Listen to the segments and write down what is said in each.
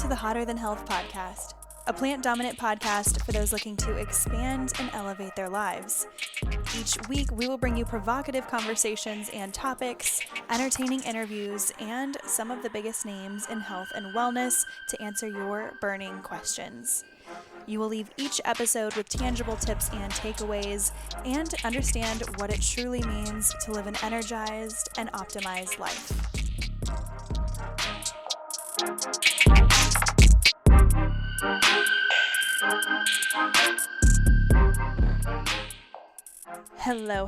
to the Hotter Than Health podcast, a plant-dominant podcast for those looking to expand and elevate their lives. Each week, we will bring you provocative conversations and topics, entertaining interviews, and some of the biggest names in health and wellness to answer your burning questions. You will leave each episode with tangible tips and takeaways and understand what it truly means to live an energized and optimized life.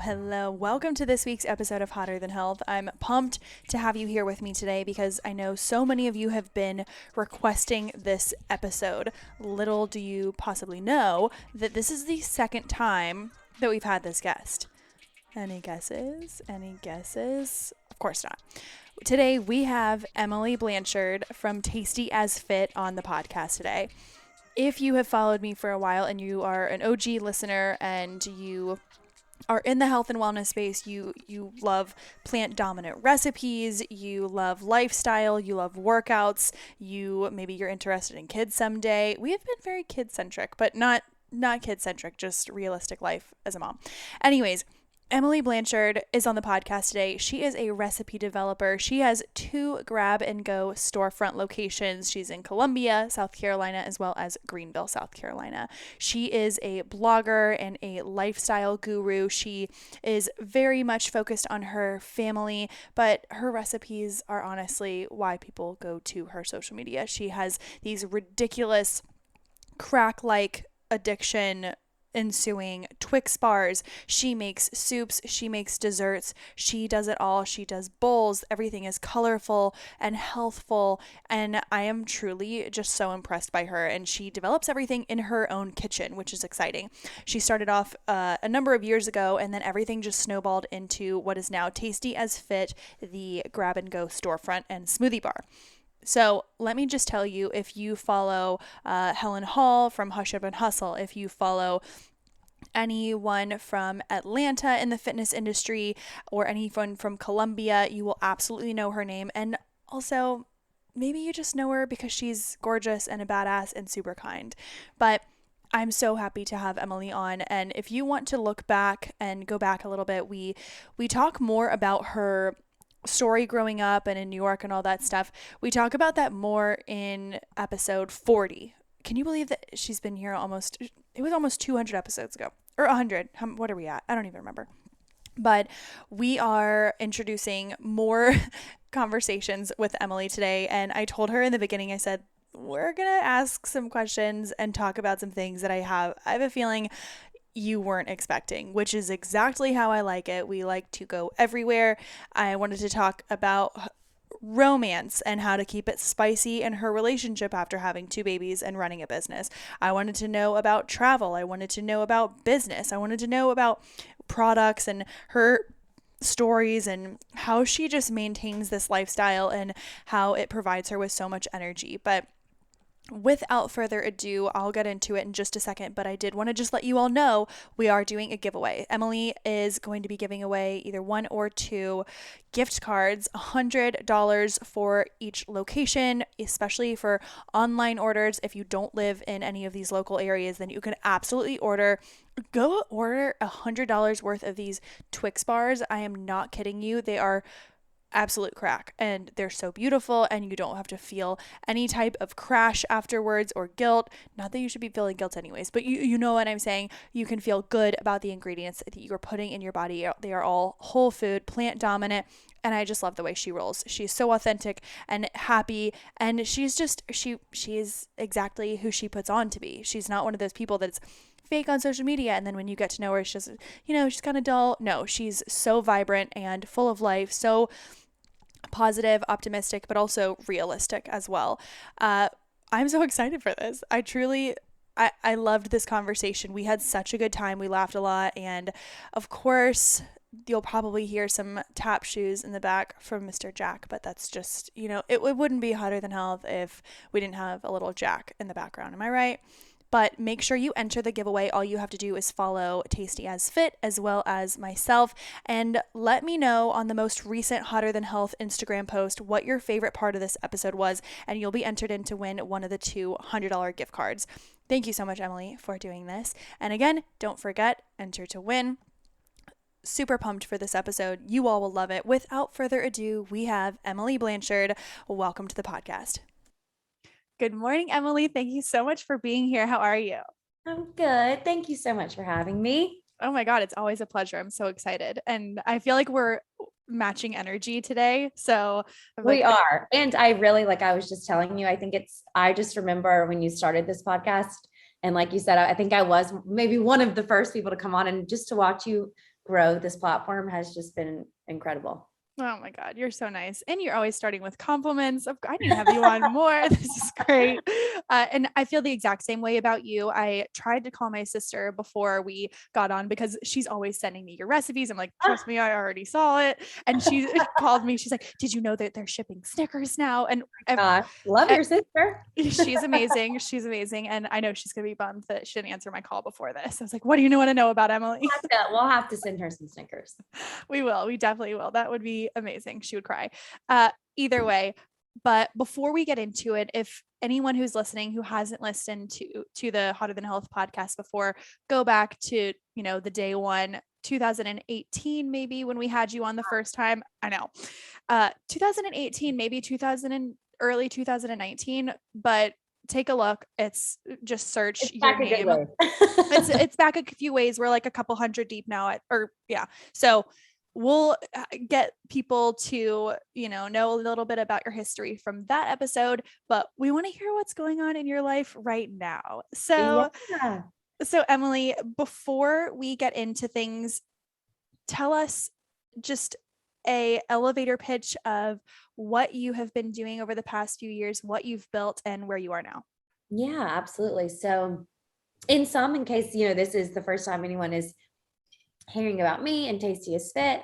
Hello. Welcome to this week's episode of Hotter Than Health. I'm pumped to have you here with me today because I know so many of you have been requesting this episode. Little do you possibly know that this is the second time that we've had this guest. Any guesses? Of course not. Today we have Emilie Blanchard from tastyasfit on the podcast today. If you have followed me for a while and you are an OG listener and you are in the health and wellness space, you love plant-dominant recipes, you love lifestyle, you love workouts, maybe you're interested in kids someday. We have been very kid-centric, but not kid-centric, just realistic life as a mom. Anyways, Emilie Blanchard is on the podcast today. She is a recipe developer. She has 2 grab-and-go storefront locations. She's in Columbia, South Carolina, as well as Greenville, South Carolina. She is a blogger and a lifestyle guru. She is very much focused on her family, but her recipes are honestly why people go to her social media. She has these ridiculous crack-like addiction ensuing Twix bars. She makes soups, she makes desserts, she does it all. She does bowls. Everything is colorful and healthful, and I am truly just so impressed by her. And she develops everything in her own kitchen, which is exciting. She started off a number of years ago, and then everything just snowballed into what is now tastyasfit, the grab-and-go storefront and smoothie bar. So let me just tell you, if you follow Helen Hall from Hush Up and Hustle, if you follow anyone from Atlanta in the fitness industry or anyone from Columbia, you will absolutely know her name. And also, maybe you just know her because she's gorgeous and a badass and super kind. But I'm so happy to have Emilie on. And if you want to look back and go back a little bit, we talk more about her story growing up and in New York and all that stuff. We talk about that more in episode 40. Can you believe that she's been here almost 200 episodes ago, or 100? What are we at? I don't even remember. But we are introducing more conversations with Emilie today. And I told her in the beginning, I said, we're going to ask some questions and talk about some things that I have a feeling you weren't expecting, which is exactly how I like it. We like to go everywhere. I wanted to talk about romance and how to keep it spicy in her relationship after having 2 babies and running a business. I wanted to know about travel. I wanted to know about business. I wanted to know about products and her stories and how she just maintains this lifestyle and how it provides her with so much energy. But without further ado, I'll get into it in just a second, but I did want to just let you all know we are doing a giveaway. Emilie is going to be giving away either 1 or 2 gift cards, $100 for each location, especially for online orders. If you don't live in any of these local areas, then you can absolutely go order $100 worth of these Twix bars. I am not kidding you. They are absolute crack and they're so beautiful, and you don't have to feel any type of crash afterwards or guilt. Not that you should be feeling guilt anyways, but you know what I'm saying. You can feel good about the ingredients that you're putting in your body. They are all whole food, plant dominant, and I just love the way she rolls. She's so authentic and happy, and she's just she is exactly who she puts on to be. She's not one of those people that's fake on social media, and then when you get to know her, she's she's kind of dull. No, she's so vibrant and full of life, so positive, optimistic, but also realistic as well. I'm so excited for this. I loved this conversation. We had such a good time. We laughed a lot. And of course, you'll probably hear some tap shoes in the back from Mr. Jack, but that's just, it wouldn't be Hotter Than Health if we didn't have a little Jack in the background. Am I right? but make sure you enter the giveaway. All you have to do is follow tastyasfit as well as myself, and let me know on the most recent Hotter Than Health Instagram post what your favorite part of this episode was, and you'll be entered in to win one of the two $100 gift cards. Thank you so much, Emilie, for doing this. And again, don't forget, enter to win. Super pumped for this episode. You all will love it. Without further ado, we have Emilie Blanchard. Welcome to the podcast. Good morning, Emilie. Thank you so much for being here. How are you? I'm good. Thank you so much for having me. Oh my God, it's always a pleasure. I'm so excited. And I feel like we're matching energy today. So we are. And I really, like I was just telling you, I just remember when you started this podcast, and like you said, I think I was maybe one of the first people to come on, and just to watch you grow this platform has just been incredible. Oh my God, you're so nice. And you're always starting with compliments. I need to have you on more. This is great. And I feel the exact same way about you. I tried to call my sister before we got on because she's always sending me your recipes. I'm like, trust me, I already saw it. And she called me. She's like, did you know that they're shipping Snickers now? And love your sister. She's amazing. She's amazing. And I know she's going to be bummed that she didn't answer my call before this. I was like, what do you want to know about Emilie? We'll have to send her some Snickers. We will. We definitely will. That would be amazing. She would cry. Either way. But before we get into it, if anyone who's listening who hasn't listened to the Hotter Than Health podcast before, go back to, the day one, 2018, maybe when we had you on the first time. I know, 2018, maybe early 2019, but take a look. It's just search your name. It's back a few ways. We're like a couple hundred deep now So we'll get people to, know a little bit about your history from that episode, but we want to hear what's going on in your life right now. So Emilie, before we get into things, tell us just a elevator pitch of what you have been doing over the past few years, what you've built, and where you are now. Yeah, absolutely. So in case, this is the first time anyone is hearing about me and Tasty is Fit.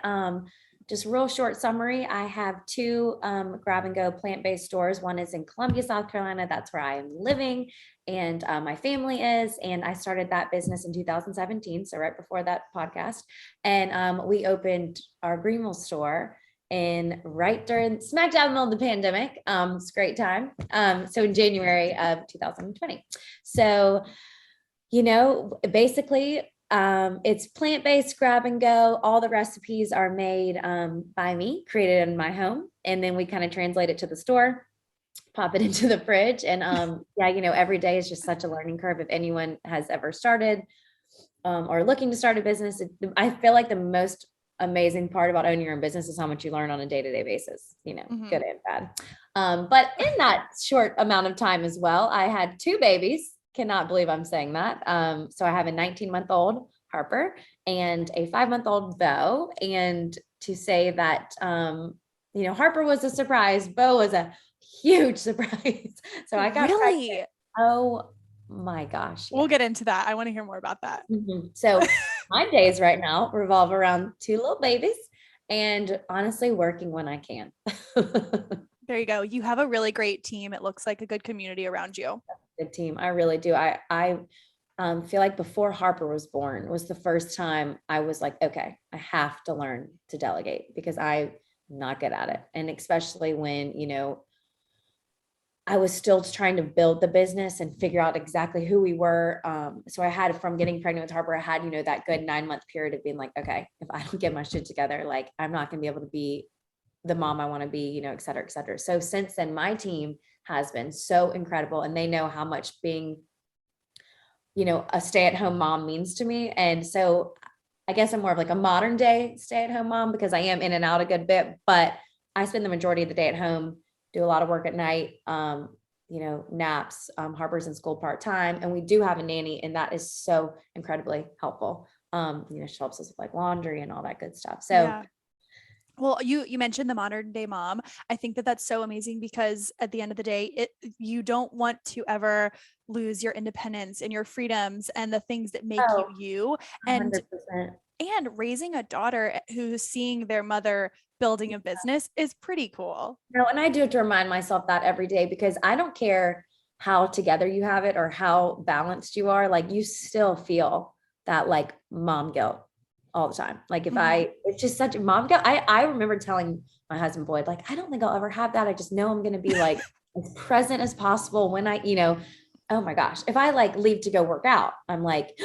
Just real short summary. I have two grab and go plant-based stores. One is in Columbia, South Carolina. That's where I am living and my family is. And I started that business in 2017. So right before that podcast. And we opened our Greenville store smack dab in the middle of the pandemic. It's a great time. So in January of 2020. So, basically, it's plant-based grab and go. All the recipes are made by me, created in my home. And then we kind of translate it to the store, pop it into the fridge. And every day is just such a learning curve. If anyone has ever started or looking to start a business, I feel like the most amazing part about owning your own business is how much you learn on a day-to-day basis, good and bad. But in that short amount of time as well, I had two babies. Cannot believe I'm saying that. So I have a 19-month-old Harper and a 5-month-old Bo. And to say that, Harper was a surprise. Bo was a huge surprise. So I got pregnant. Oh my gosh. We'll get into that. I want to hear more about that. Mm-hmm. So my days right now revolve around two little babies and honestly working when I can. There you go. You have a really great team. It looks like a good community around you. Good team. I really do. I feel like before Harper was born was the first time I was like, okay, I have to learn to delegate because I'm not good at it. And especially when, I was still trying to build the business and figure out exactly who we were. So I had, from getting pregnant with Harper, I had, that good 9-month period of being like, okay, if I don't get my shit together, like I'm not going to be able to be the mom I want to be, et cetera, et cetera. So since then, my team has been so incredible and they know how much being, a stay-at-home mom means to me. And so I guess I'm more of like a modern day stay-at-home mom because I am in and out a good bit, but I spend the majority of the day at home, do a lot of work at night, naps, Harper's in school part-time, and we do have a nanny, and that is so incredibly helpful. She helps us with like laundry and all that good stuff. So yeah. Well, you mentioned the modern day mom. I think that that's so amazing because at the end of the day, you don't want to ever lose your independence and your freedoms and the things that make you. And 100%. And raising a daughter who's seeing their mother building a business is pretty cool. And I do have to remind myself that every day because I don't care how together you have it or how balanced you are, like you still feel that like mom guilt all the time. Like if it's just such a mom guilt. I remember telling my husband Boyd, like, I don't think I'll ever have that. I just know I'm going to be like as present as possible when oh my gosh, if I like leave to go work out, I'm like,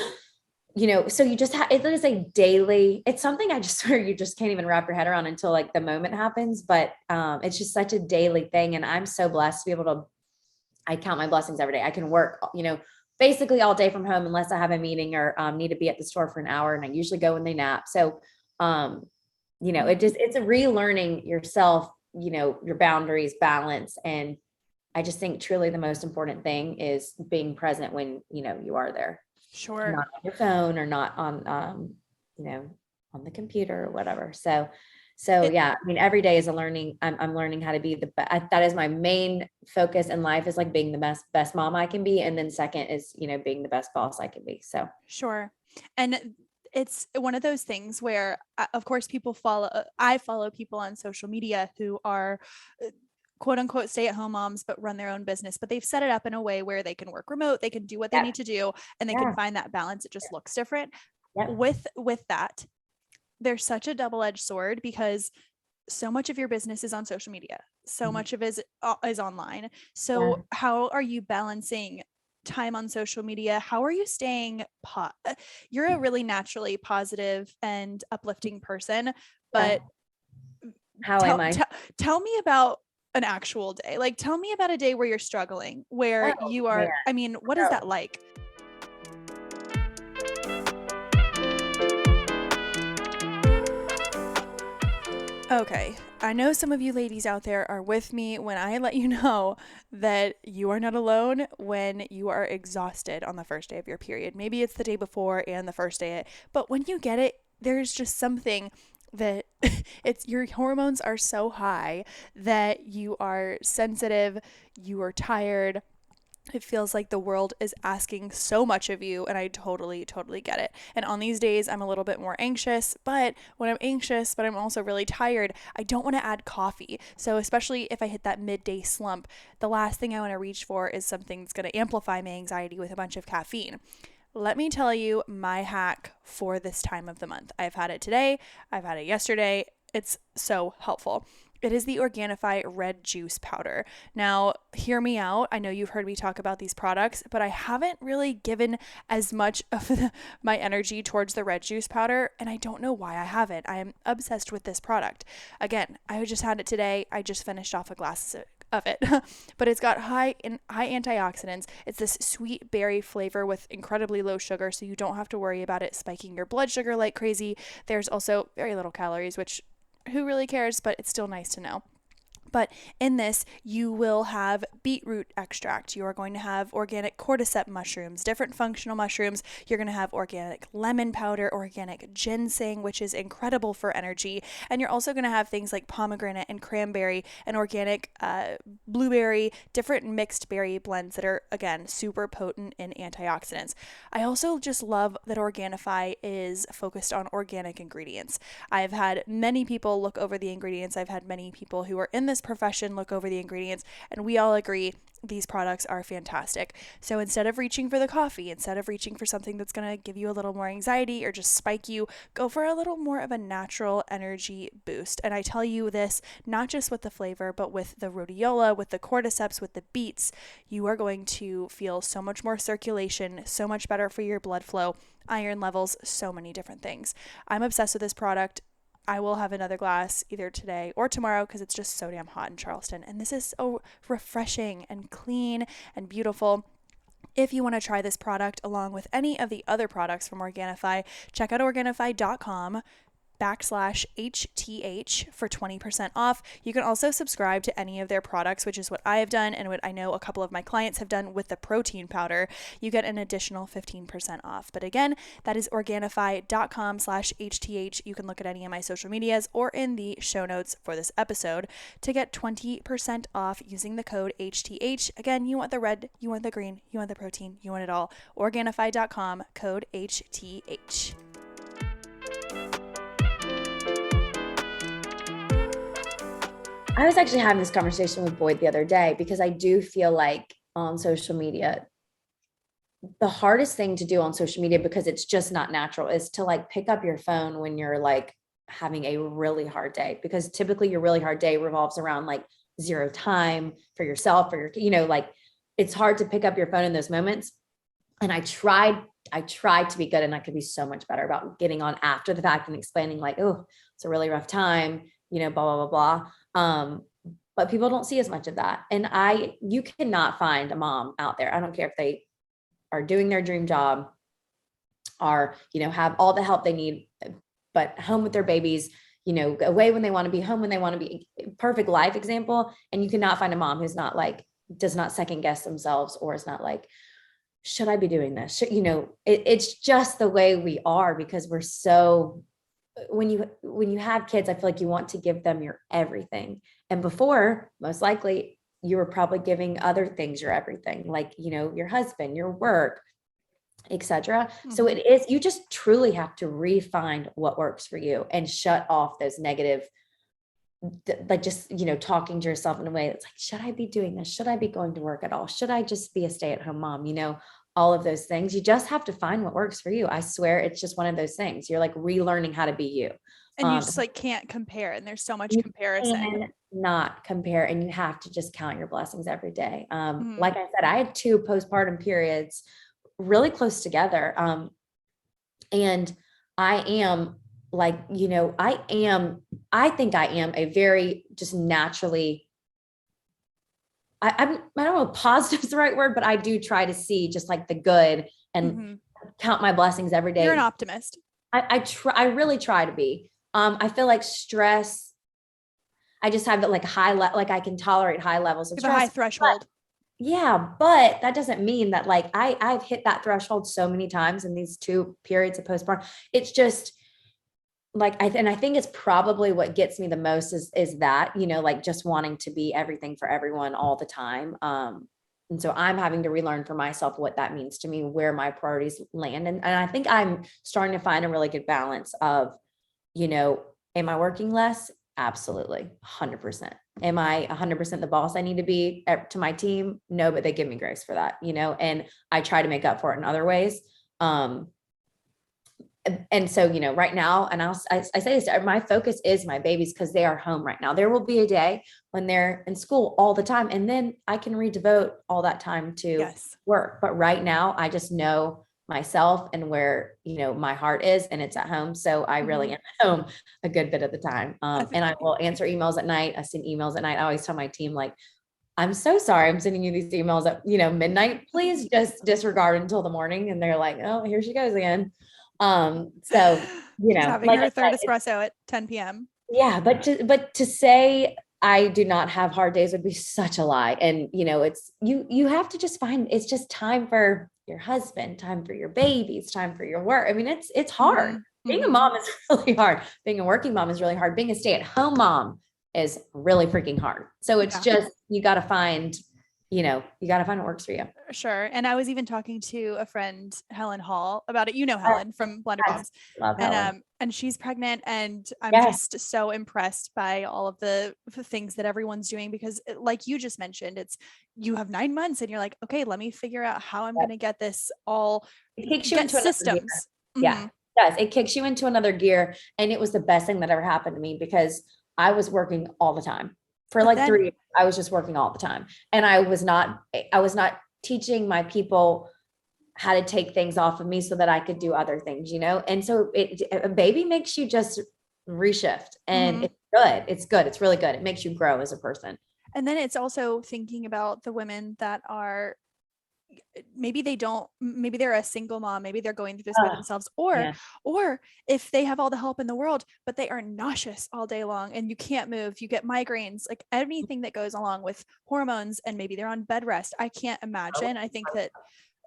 so you just it is a daily, it's something I just swear you just can't even wrap your head around until like the moment happens. But it's just such a daily thing. And I'm so blessed to be able to, I count my blessings every day. I can work, basically all day from home unless I have a meeting or need to be at the store for an hour. And I usually go when they nap. So, it's a relearning yourself, your boundaries, balance. And I just think truly the most important thing is being present when, you are there. Sure. Not on your phone or not on, on the computer or whatever. So yeah, I mean, every day is a learning. I'm learning how to be the best. That is my main focus in life, is like being the best mom I can be. And then second is, being the best boss I can be. So sure. And it's one of those things where, of course, I follow people on social media who are quote unquote stay-at-home moms, but run their own business, but they've set it up in a way where they can work remote, they can do what they need to do, and they can find that balance. It just looks different. With that, there's such a double-edged sword, because so much of your business is on social media. So much of it is online. So how are you balancing time on social media? How are you staying you're a really naturally positive and uplifting person, but how am I? Tell me about an actual day. Like, tell me about a day where you're struggling, where you are, I mean, what is that like? Okay, I know some of you ladies out there are with me when I let you know that you are not alone when you are exhausted on the first day of your period. Maybe it's the day before and the first day, but when you get it, there's just something that your hormones are so high that you are sensitive, you are tired. It feels like the world is asking so much of you, and I totally, totally get it. And on these days, I'm a little bit more anxious, but when I'm anxious, but I'm also really tired, I don't want to add coffee. So especially if I hit that midday slump, the last thing I want to reach for is something that's going to amplify my anxiety with a bunch of caffeine. Let me tell you my hack for this time of the month. I've had it today. I've had it yesterday. It's so helpful. It is the Organifi red juice powder. Now, hear me out. I know you've heard me talk about these products, but I haven't really given as much of my energy towards the red juice powder, and I don't know why I haven't. I am obsessed with this product. Again, I just had it today. I just finished off a glass of it, but it's got high antioxidants. It's this sweet berry flavor with incredibly low sugar, so you don't have to worry about it spiking your blood sugar like crazy. There's also very little calories, which who really cares, but it's still nice to know. But in this, you will have beetroot extract. You are going to have organic cordyceps mushrooms, different functional mushrooms. You're going to have organic lemon powder, organic ginseng, which is incredible for energy. And you're also going to have things like pomegranate and cranberry and organic blueberry, different mixed berry blends that are, again, super potent in antioxidants. I also just love that Organifi is focused on organic ingredients. I've had many people look over the ingredients. I've had many people who are in this profession look over the ingredients, and we all agree these products are fantastic. So instead of reaching for the coffee, instead of reaching for something that's going to give you a little more anxiety or just spike you, go for a little more of a natural energy boost. And I tell you this, not just with the flavor, but with the rhodiola, with the cordyceps, with the beets, you are going to feel so much more circulation, so much better for your blood flow, iron levels, so many different things. I'm obsessed with this product. I will have another glass either today or tomorrow because it's just so damn hot in Charleston. And this is so refreshing and clean and beautiful. If you want to try this product along with any of the other products from Organifi, check out Organifi.com/HTH for 20% off. You can also subscribe to any of their products, which is what I have done and what I know a couple of my clients have done with the protein powder. You get an additional 15% off. But again, that is Organifi.com/HTH. You can look at any of my social medias or in the show notes for this episode to get 20% off using the code HTH. Again, you want the red, you want the green, you want the protein, you want it all. Organifi.com, code HTH. I was actually having this conversation with Boyd the other day because I do feel like on social media, the hardest thing to do on social media, because it's just not natural, is to like pick up your phone when you're like having a really hard day, because typically your really hard day revolves around like zero time for yourself, for your, like it's hard to pick up your phone in those moments. And I tried to be good, and I could be so much better about getting on after the fact and explaining like, oh, it's a really rough time, blah, blah, blah, blah. But people don't see as much of that. And you cannot find a mom out there. I don't care if they are doing their dream job, are, have all the help they need, but home with their babies, away when they want to be, home when they want to be, perfect life example. And you cannot find a mom who's not like, does not second guess themselves, or is not like, should I be doing this? It's just the way we are, because we're so, when you have kids, I feel like you want to give them your everything. And before, most likely, you were probably giving other things your everything, like, your husband, your work, etc. So it is, you just truly have to refine what works for you and shut off those negative, like just, talking to yourself in a way that's like, should I be doing this? Should I be going to work at all? Should I just be a stay-at-home mom? All of those things. You just have to find what works for you. I swear it's just one of those things. You're like relearning how to be you. And you just like can't compare. And there's so much comparison. Not compare. And you have to just count your blessings every day. Like I said, I had 2 postpartum periods really close together. And I am like, I think I am a very just naturally, I don't know if positive is the right word, but I do try to see just like the good and count my blessings every day. You're an optimist. I really try to be. I feel like stress, I just have like like I can tolerate high levels of stress. A high threshold. But that doesn't mean that like I've hit that threshold so many times in these 2 periods of postpartum. It's just like, I think it's probably what gets me the most is that, like just wanting to be everything for everyone all the time. And so I'm having to relearn for myself what that means to me, where my priorities land. And I think I'm starting to find a really good balance of, am I working less? Absolutely. 100%. Am I 100% the boss I need to be to my team? No, but they give me grace for that, and I try to make up for it in other ways. And so, right now, and I say this, my focus is my babies, because they are home right now. There will be a day when they're in school all the time, and then I can redevote all that time to work. But right now, I just know myself and where, my heart is, and it's at home. So I really am at home a good bit of the time. And I will answer emails at night. I send emails at night. I always tell my team, like, I'm so sorry I'm sending you these emails at, midnight. Please just disregard until the morning. And they're like, oh, here she goes again. So, She's having her third espresso at 10 p.m. Yeah. But to say I do not have hard days would be such a lie. And, it's, you have to just find, it's just time for your husband, time for your babies, time for your work. I mean, it's hard. Being a mom is really hard. Being a working mom is really hard. Being a stay-at-home mom is really freaking hard. So it's just, you got to find what works for you. Sure. And I was even talking to a friend, Helen Hall, about it. Helen from Blended Moms. Love Helen. And she's pregnant, and I'm just so impressed by all of the things that everyone's doing, because like you just mentioned, you have 9 months and you're like, okay, let me figure out how I'm going to get this all. It kicks you into systems. Yeah, it does. It kicks you into another gear. And it was the best thing that ever happened to me, because I was working all the time. For like 3 years, I was just working all the time. And I was not teaching my people how to take things off of me so that I could do other things, And so a baby makes you just reshift, and it's good. It's good. It's really good. It makes you grow as a person. And then it's also thinking about the women that are, maybe they're a single mom, maybe they're going through this by themselves, or if they have all the help in the world, but they are nauseous all day long and you can't move, you get migraines, like anything that goes along with hormones, and maybe they're on bed rest. I can't imagine. I think that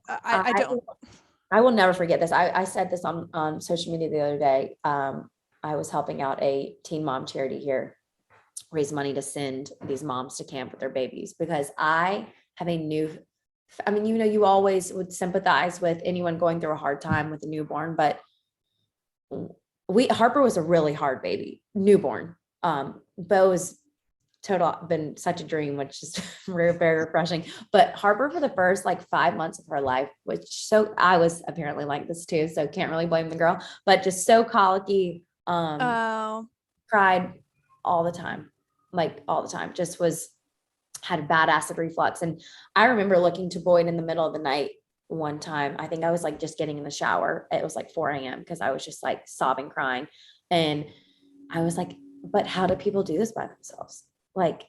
I will never forget this. I said this on social media the other day. I was helping out a teen mom charity here, raise money to send these moms to camp with their babies, because I have you always would sympathize with anyone going through a hard time with a newborn, but Harper was a really hard baby, newborn. Bo was been such a dream, which is very, very refreshing. But Harper for the first like 5 months of her life, I was apparently like this too. So can't really blame the girl, but just so colicky, cried all the time, like all the time, had a bad acid reflux. And I remember looking to Boyd in the middle of the night one time. I think I was like just getting in the shower. It was like 4 a.m. because I was just like sobbing, crying. And I was like, but how do people do this by themselves? Like,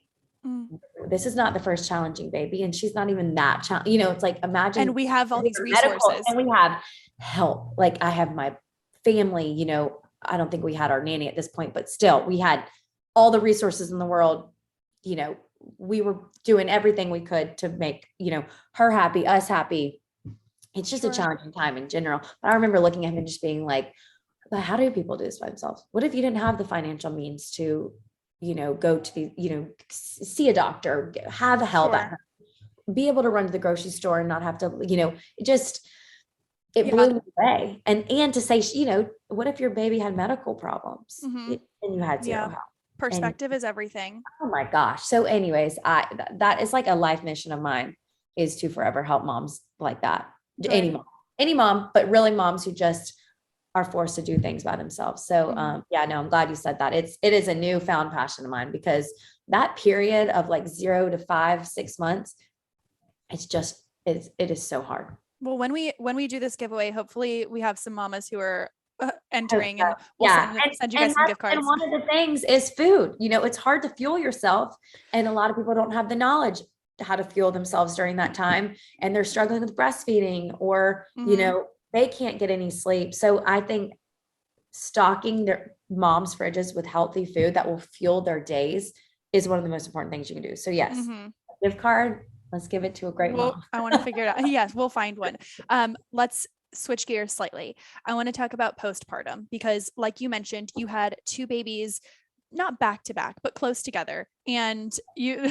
this is not the first challenging baby. And she's not even that challenging. It's like, imagine. And we have all these resources. And we have help. Like I have my family, I don't think we had our nanny at this point, but still we had all the resources in the world. We were doing everything we could to make, her happy, us happy. It's just a challenging time in general. But I remember looking at him and just being like, but how do people do this by themselves? What if you didn't have the financial means to, go to the, see a doctor, have help, be able to run to the grocery store and not have to, it blew me away. And to say, what if your baby had medical problems and you had zero help? Perspective is everything. Oh my gosh. So anyways, that is like a life mission of mine, is to forever help moms like that. Good. Any mom, but really moms who just are forced to do things by themselves. So, I'm glad you said that. It is a newfound passion of mine, because that period of like 0 to 5, 6 months, it is so hard. Well, when we do this giveaway, hopefully we have some mamas who are entering, and we'll send you guys some gift cards. And one of the things is food. it's hard to fuel yourself, and a lot of people don't have the knowledge how to fuel themselves during that time, and they're struggling with breastfeeding, or they can't get any sleep. So I think stocking their moms' fridges with healthy food that will fuel their days is one of the most important things you can do. So yes, gift card, let's give it to a great mom. I want to figure it out. Yes, we'll find one. Let's switch gears slightly. I want to talk about postpartum, because like you mentioned, you had 2 babies, not back to back, but close together. And you're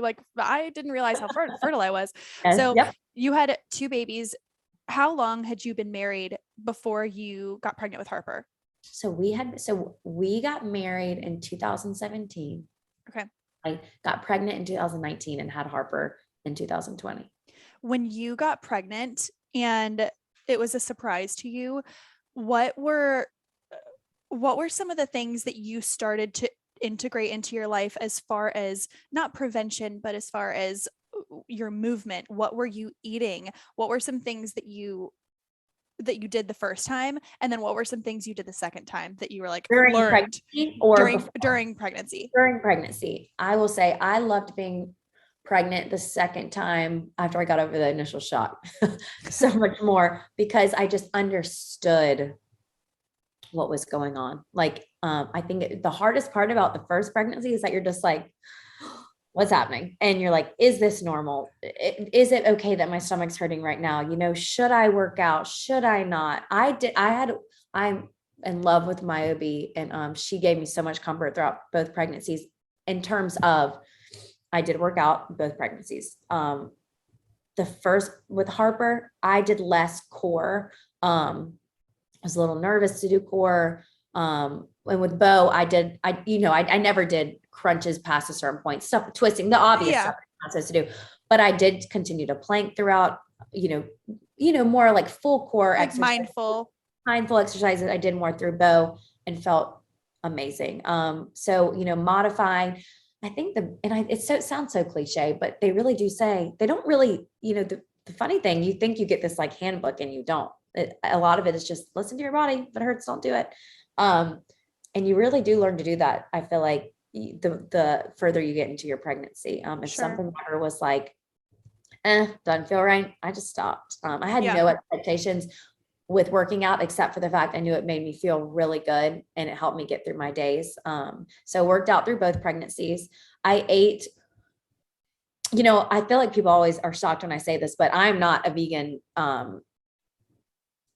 like, I didn't realize how fertile I was. So you had 2 babies. How long had you been married before you got pregnant with Harper? So we got married in 2017. Okay. I got pregnant in 2019 and had Harper in 2020. When you got pregnant and it was a surprise to you, what were some of the things that you started to integrate into your life, as far as not prevention, but as far as your movement? What were you eating? What were some things that you did the first time? And then what were some things you did the second time that you were like learned during pregnancy? During pregnancy, I will say I loved being pregnant the second time after I got over the initial shock so much more, because I just understood what was going on. Like, I think the hardest part about the first pregnancy is that you're just like, what's happening? And you're like, is this normal? Is it okay that my stomach's hurting right now? Should I work out? Should I not? I'm in love with my OB, and she gave me so much comfort throughout both pregnancies, in terms of, I did work out both pregnancies. The first with Harper, I did less core. I was a little nervous to do core. And with Bo, I never did crunches past a certain point, stuff, twisting, the obvious stuff I'm not supposed to do. But I did continue to plank throughout, more like full core like exercise. mindful exercises. I did more through Bo and felt amazing. So, modifying, I think it sounds so cliche, but they really do say, they don't really, the funny thing, you think you get this like handbook, and you don't. A lot of it is just listen to your body. If it hurts, don't do it. And you really do learn to do that. I feel like the further you get into your pregnancy, if something ever was like, doesn't feel right, I just stopped. I had no expectations with working out, except for the fact I knew it made me feel really good, and it helped me get through my days. So worked out through both pregnancies. I ate, I feel like people always are shocked when I say this, but I'm not a vegan,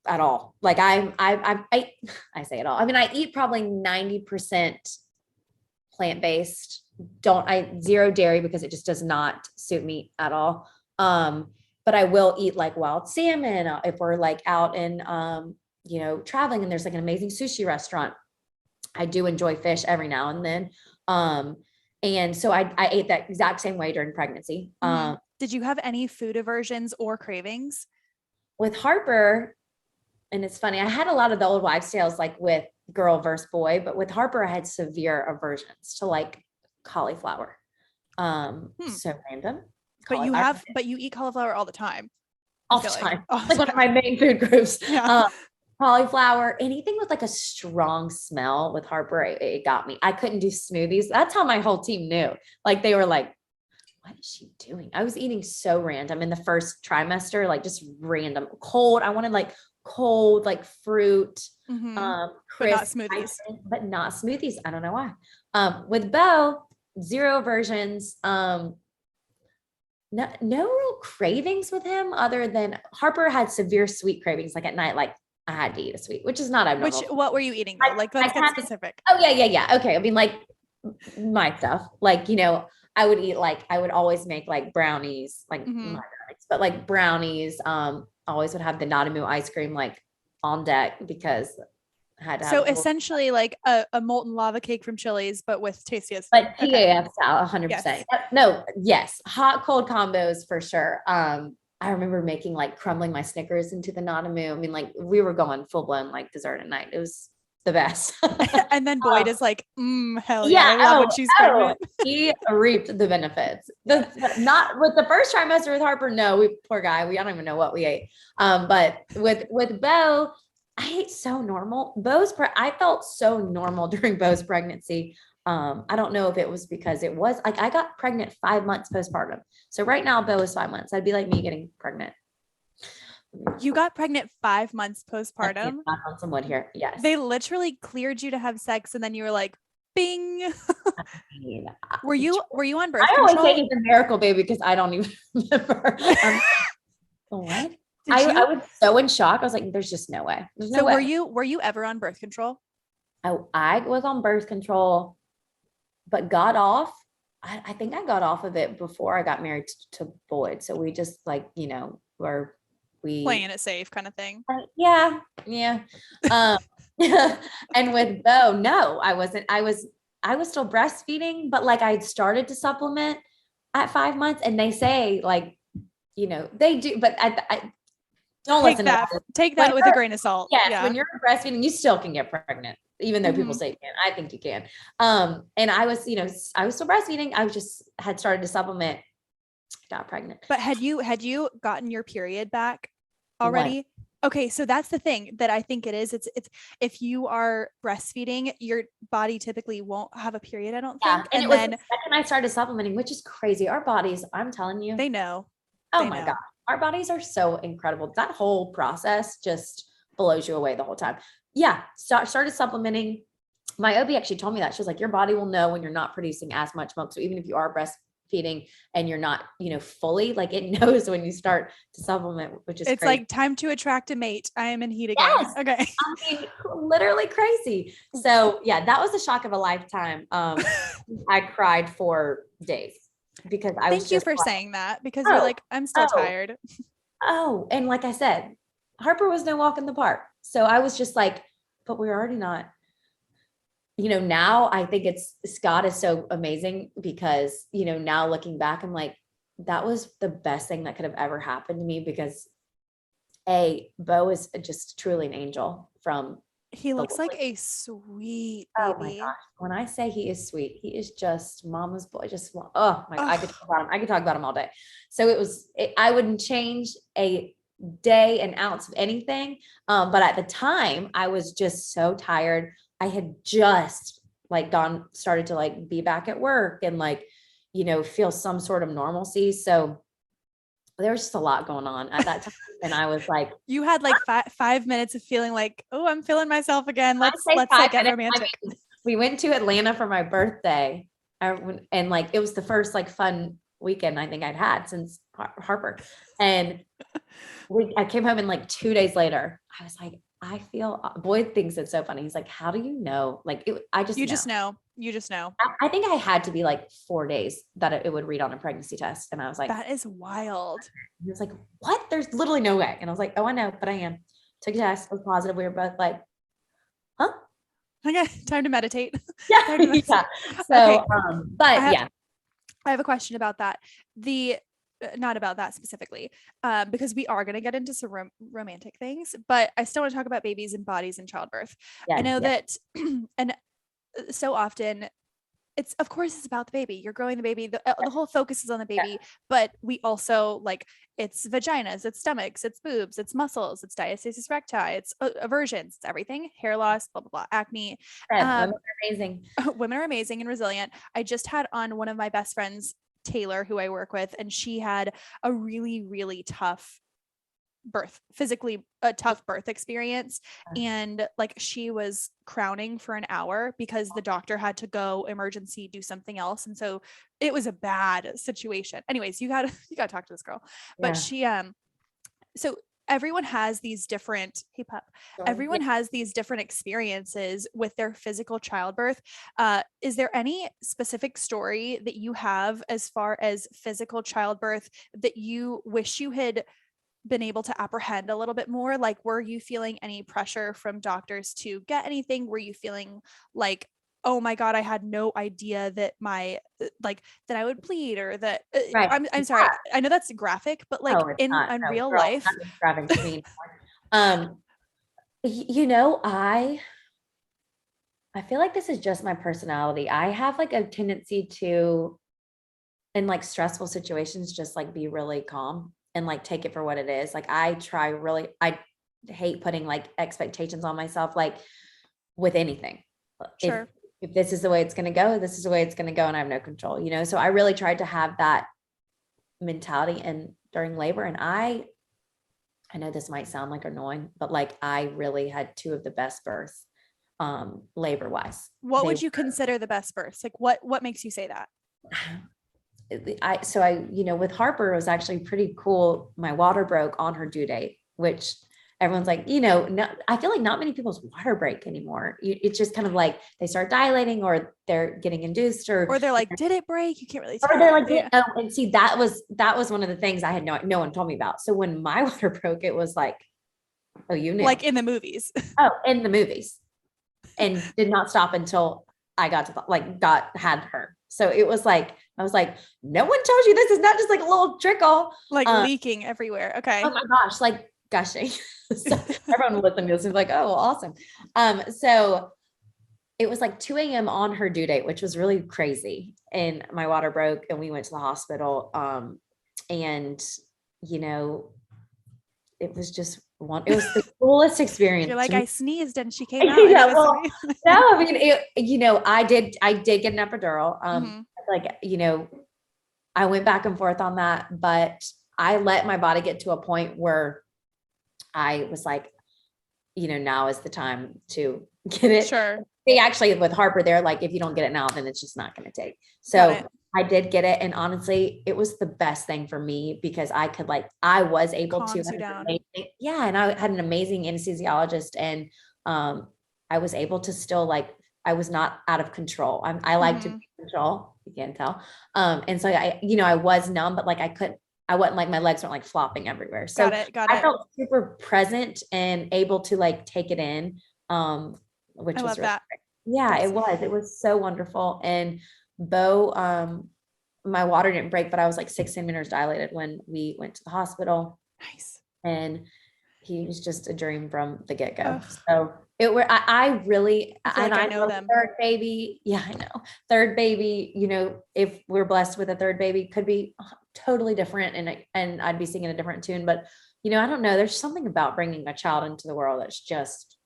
at all. Like I say it all. I mean, I eat probably 90% plant-based. Zero dairy, because it just does not suit me at all. But I will eat like wild salmon if we're like out in, traveling and there's like an amazing sushi restaurant. I do enjoy fish every now and then. And so I ate that exact same way during pregnancy. Did you have any food aversions or cravings? With Harper, and it's funny, I had a lot of the old wives' tales, like with girl versus boy, but with Harper, I had severe aversions to like cauliflower. So random. But you eat cauliflower all the time. All the time. Like one of my main food groups. Yeah. Cauliflower, anything with like a strong smell with Harper, it got me. I couldn't do smoothies. That's how my whole team knew. Like they were like, what is she doing? I was eating so random in the first trimester, like just random cold. I wanted like cold, like fruit, crisp, but not smoothies. I don't know why. With Bo, zero aversions. No real cravings with him other than Harper had severe sweet cravings. Like at night, like I had to eat a sweet, which is not abnormal. What were you eating though? Like let's get specific. Oh yeah. Okay. I mean, like my stuff, like, I would always make like brownies, like my brownies, but like brownies, always would have the Nanamu ice cream, like on deck because I had to have essentially like a molten lava cake from Chili's, but with tastiest. But TAF style, 100%. No, yes. Hot, cold combos for sure. I remember making like crumbling my Snickers into the Nanamu. I mean, like we were going full blown like dessert at night. It was the best. And then Boyd is like, hell yeah, I love when she's pregnant. He reaped the benefits. Not with the first trimester with Harper. No, poor guy. I don't even know what we ate. But with Bo, I ate so normal. I felt so normal during Bo's pregnancy. I don't know if it was because it was like I got pregnant 5 months postpartum. So right now Bo is 5 months. I'd be like me getting pregnant. You got pregnant 5 months postpartum. On some wood here. Yes. They literally cleared you to have sex, and then you were like, "Bing." Were you on birth control? I always say he's a miracle baby because I don't even remember. What? I was so in shock. I was like, "There's just no way." So were you ever on birth control? I was on birth control, but got off. I think I got off of it before I got married to Boyd. So we just like were. Playing it safe kind of thing. Yeah. And with Bo, no, I wasn't. I was still breastfeeding, but like I'd started to supplement at 5 months, and they say like, they do, but I don't listen to that. Take that with a grain of salt. Yes, yeah. When you're breastfeeding, you still can get pregnant, even though people say you can. I think you can. And I was still breastfeeding. I had started to supplement. Got pregnant. But had you gotten your period back already? What? Okay, so that's the thing that I think it is. It's if you are breastfeeding, your body typically won't have a period, I don't think. And then the second I started supplementing, which is crazy. Our bodies, I'm telling you, they know. Oh my God. Our bodies are so incredible. That whole process just blows you away the whole time. Yeah. Started supplementing. My OB actually told me that. She was like, your body will know when you're not producing as much milk. So even if you are breastfeeding and you're not, fully, like it knows when you start to supplement, which is it's crazy. Like time to attract a mate. I am in heat again. Yes. Okay. I mean, literally crazy. So yeah, that was the shock of a lifetime. I cried for days because I was. Thank you for saying that, because you're like, I'm still tired. And like I said, Harper was no walk in the park. So I was just like, but we're already not. Now I think Scott is so amazing because, now looking back, I'm like, that was the best thing that could have ever happened to me because Bo is just truly an angel from. He looks like a sweet baby. Oh my gosh. When I say he is sweet, he is just mama's boy. Oh my God. I could talk about him all day. So I wouldn't change a day, an ounce of anything. But at the time I was just so tired. I had just started to be back at work and feel some sort of normalcy. So there was just a lot going on at that time. And I was like, you had 5 minutes of feeling like, oh, I'm feeling myself again. Let's get romantic. I mean, we went to Atlanta for my birthday. And it was the first fun weekend I think I'd had since Harper. And I came home and 2 days later, I was like, I feel, Boyd thinks it's so funny. He's like, how do you know? You just know. I think I had to be 4 days that it would read on a pregnancy test. And I was like, that is wild. He was like, what? There's literally no way. And I was like, oh, I know, but I am. Took a test. I was positive. We were both like, huh? Okay, time to meditate. Yeah. Time to meditate. Yeah. So, Okay. but I have a question about that. Not about that specifically, because we are going to get into some romantic things, but I still want to talk about babies and bodies and childbirth. I know that, and so often of course it's about the baby. You're growing the baby. The whole focus is on the baby, but we also like it's vaginas, it's stomachs, it's boobs, it's muscles, it's diastasis recti, it's aversions, it's everything, hair loss, blah, blah, blah, acne. women are amazing. Women are amazing and resilient. I just had on one of my best friends, Taylor, who I work with, and she had a really, really tough physically a tough birth experience. And like she was crowning for an hour because the doctor had to go emergency, do something else. And so it was a bad situation. Anyways, you gotta talk to this girl. But she, so everyone has these different, hey pup, everyone has these different experiences with their physical childbirth. Is there any specific story that you have as far as physical childbirth that you wish you had been able to apprehend a little bit more? Like, were you feeling any pressure from doctors to get anything? Were you feeling like, oh my God, I had no idea that that I would bleed, or that I'm sorry. I know that's graphic, but like in real life. Graphic to me. You know, I feel like this is just my personality. I have like a tendency to, in like stressful situations, just like be really calm and like take it for what it is. Like I hate putting like expectations on myself, like with anything. Sure. If this is the way it's going to go, this is the way it's going to go, and I have no control, you know? So I really tried to have that mentality and during labor. And I know this might sound like annoying, but like I really had two of the best births, labor wise. What would you consider the best births? Like what makes you say that? You know, with Harper, it was actually pretty cool. My water broke on her due date, which everyone's like, you know, I feel like not many people's water break anymore. It's just kind of like they start dilating, or they're getting induced, or they're like, did it break? You can't really tell. Or they're like, oh, and see, that was one of the things I had no one told me about. So when my water broke, it was like, oh, you knew. Like in the movies. Oh, in the movies. And did not stop until I got to had her. So it was like, I was like, no one told you this is not just like a little trickle. Like leaking everywhere. Okay. Oh my gosh, like gushing. So everyone listening to this is like, oh, well, awesome. So it was like 2 a.m. on her due date, which was really crazy. And my water broke and we went to the hospital. And you know, it was just it was the coolest experience. You're like, I sneezed and she came out. Yeah, well, no, I mean, you know, I did get an epidural. Like, you know, I went back and forth on that, but I let my body get to a point where I was like, you know, now is the time to get it. Sure. They actually, with Harper, they're like, if you don't get it now, then it's just not going to take. So I did get it. And honestly, it was the best thing for me because I was able to, and I had an amazing anesthesiologist, and I was able to still I was not out of control. I like to be in control. You can't tell. And so I was numb, but I wasn't like, my legs weren't like flopping everywhere. So I felt super present and able to like take it in. Which was really great. Yeah, it was so wonderful. And Bo, my water didn't break, but I was like 6 centimeters dilated when we went to the hospital. Nice. And he was just a dream from the get-go. So I really, and I know them. Third baby. Yeah, I know. Third baby, you know, if we're blessed with a third baby, could be totally different. And I'd be singing a different tune, but you know, I don't know. There's something about bringing a child into the world that's just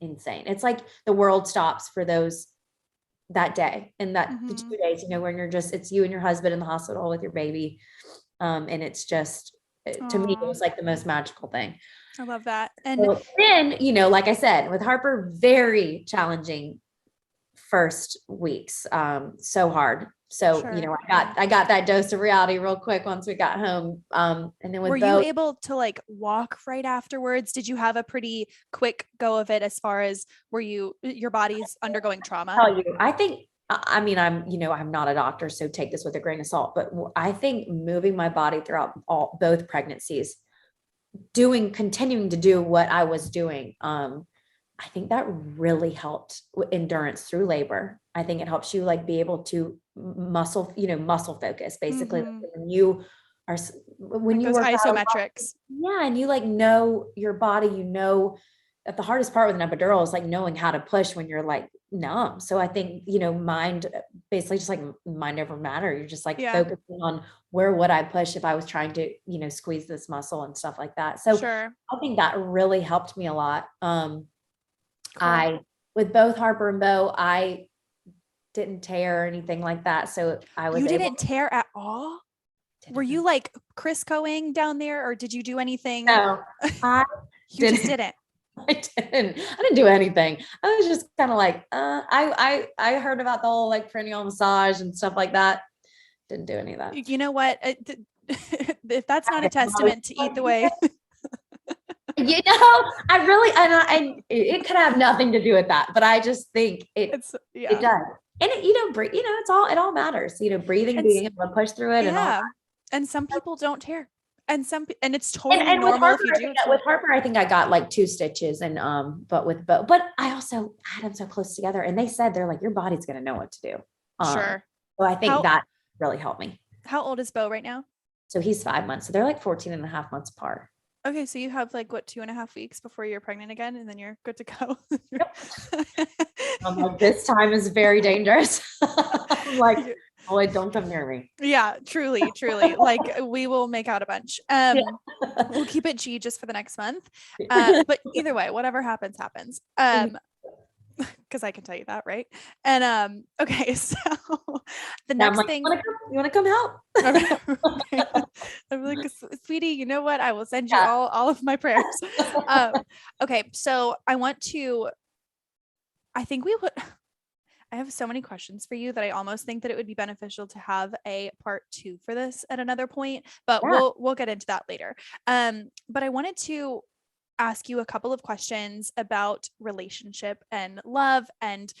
insane. It's like the world stops for that day and the 2 days, you know, when it's you and your husband in the hospital with your baby. And it's just, to me, it was like the most magical thing. I love that. And so then, you know, like I said, with Harper, very challenging first weeks. So hard. So, you know, I got that dose of reality real quick once we got home. And then were you able to like walk right afterwards? Did you have a pretty quick go of it as far as your body's undergoing trauma? I think, I mean, I'm not a doctor, so take this with a grain of salt, but I think moving my body throughout both pregnancies, continuing to do what I was doing, I think that really helped with endurance through labor. I think it helps you like be able to muscle focus basically. Like when you are, when like you those work out, isometrics. yeah, and you like know your body, that the hardest part with an epidural is like knowing how to push when you're like numb. So I think, mind, basically just like mind over matter. You're just like Yeah. focusing on where would I push if I was trying to, squeeze this muscle and stuff like that. So Sure. I think that really helped me a lot. Cool. With both Harper and Bo, I didn't tear or anything like that. So I was You able didn't tear at all? Were you like Criscoing down there, or did you do anything? No, I You just didn't. I didn't do anything. I was just kind of like, I heard about the whole like perineal massage and stuff like that. Didn't do any of that. You know what? If that's not a testament to eat the way. I really, and it could have nothing to do with that, but I just think it does. And it all matters, breathing, being able to push through it and all that. And some people don't tear. And it's totally normal with Harper, if you do. With Harper, I think I got like 2 stitches and, but I also had them so close together and they said, they're like, your body's going to know what to do. Sure. So I think that really helped me. How old is Bo right now? So he's 5 months. So they're like 14 and a half months apart. Okay. So you have like 2.5 weeks before you're pregnant again, and then you're good to go. I'm like, this time is very dangerous. I'm like, boy, don't come near me. Yeah, truly. Like we will make out a bunch. We'll keep it G just for the next month. But either way, whatever happens. Because I can tell you that, right? And okay, so the next thing, you want to come help? I'm like, sweetie, you know what? I will send you all of my prayers. Okay, so I have so many questions for you that I almost think that it would be beneficial to have a part 2 for this at another point, but we'll get into that later. But I wanted to ask you a couple of questions about relationship and love. And